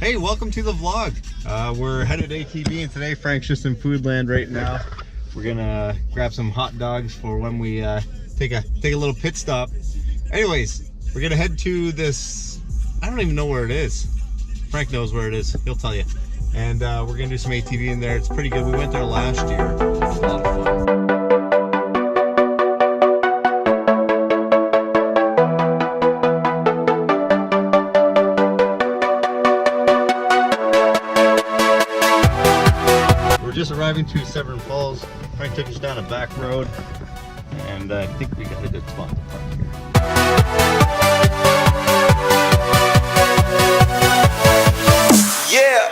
Hey, welcome to the vlog. We're headed ATV, and today Frank's just in Foodland right now. We're gonna grab some hot dogs for when we take a little pit stop. Anyways, we're gonna head to this, I don't even know where it is. Frank knows where it is, he'll tell you. And we're gonna do some ATV in there. It's pretty good. We went there last year. It was a lot of fun. Just arriving to Severn Falls. Frank took us down a back road, and I think we got a good spot to park here. Yeah!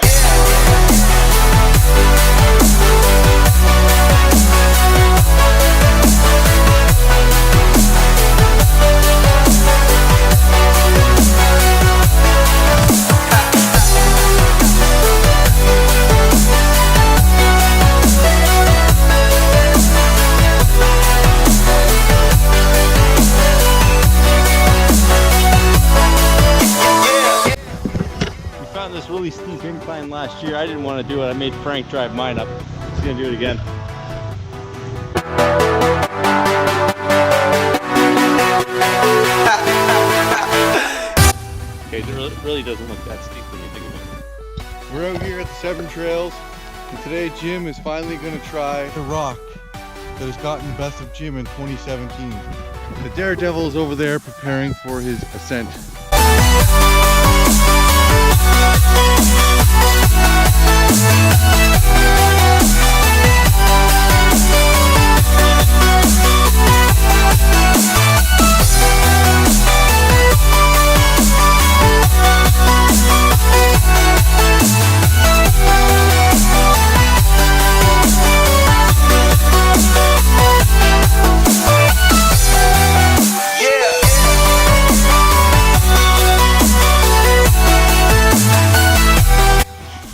This really steep incline last year. I didn't want to do it. I made Frank drive mine up. He's gonna do it again. Okay, it really doesn't look that steep when you think about it. We're out here at the Severn Trails, and today Jim is finally going to try the rock that has gotten the best of Jim in 2017. The Daredevil is over there preparing for his ascent.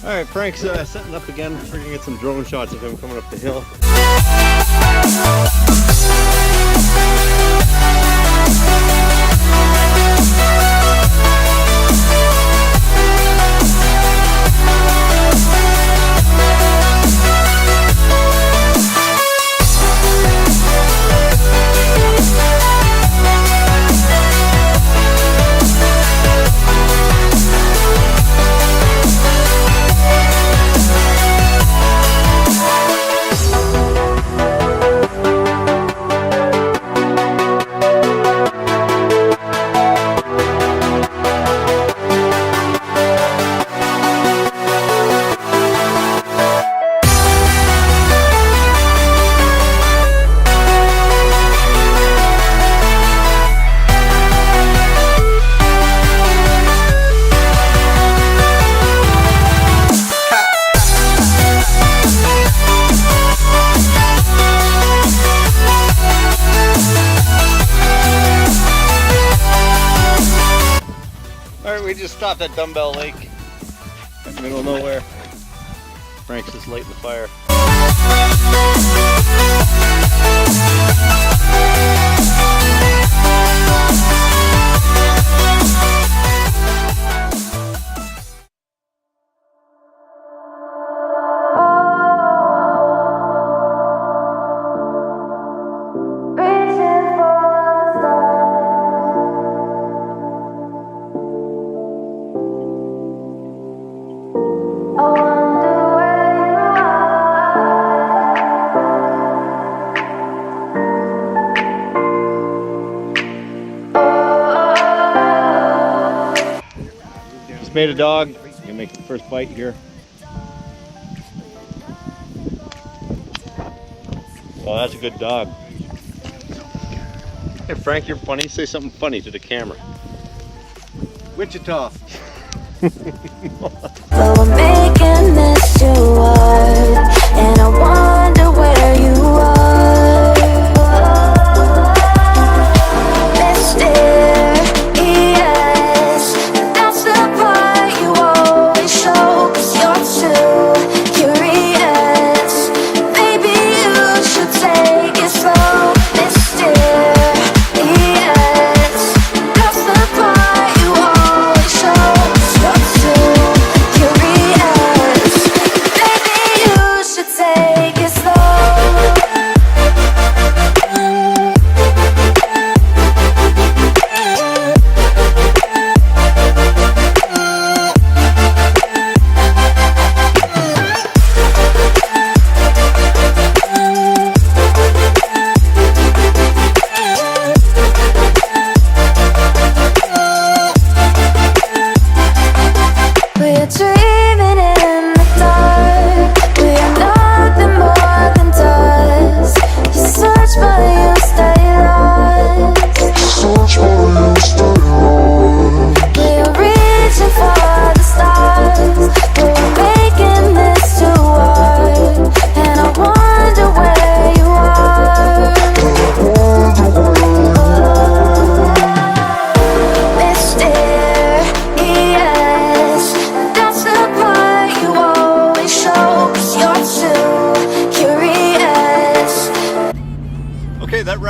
Alright, Frank's setting up again. We're gonna get some drone shots of him coming up the hill. We just stopped at Dumbbell Lake in the middle of nowhere. Frank's just lighting the fire. Made a dog. I'm gonna make the first bite here. Oh, that's a good dog. Hey Frank, you're funny. Say something funny to the camera. Wichita. So I'm making this too hard, and I wonder where you are, mysterious. That's the part you always show, 'cause you're too curious. Maybe you should take it slow, mysterious. That's the part you always show, 'cause you're too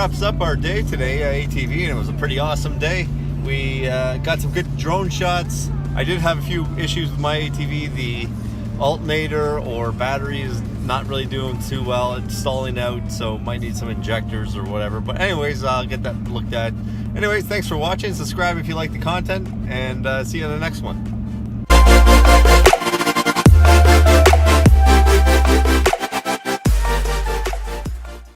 wraps up our day today, ATV, and it was a pretty awesome day. We got some good drone shots. I did have a few issues with my ATV. The alternator or battery is not really doing too well. It's stalling out, so might need some injectors or whatever. But anyways, I'll get that looked at. Anyways, thanks for watching. Subscribe if you like the content, and see you in the next one.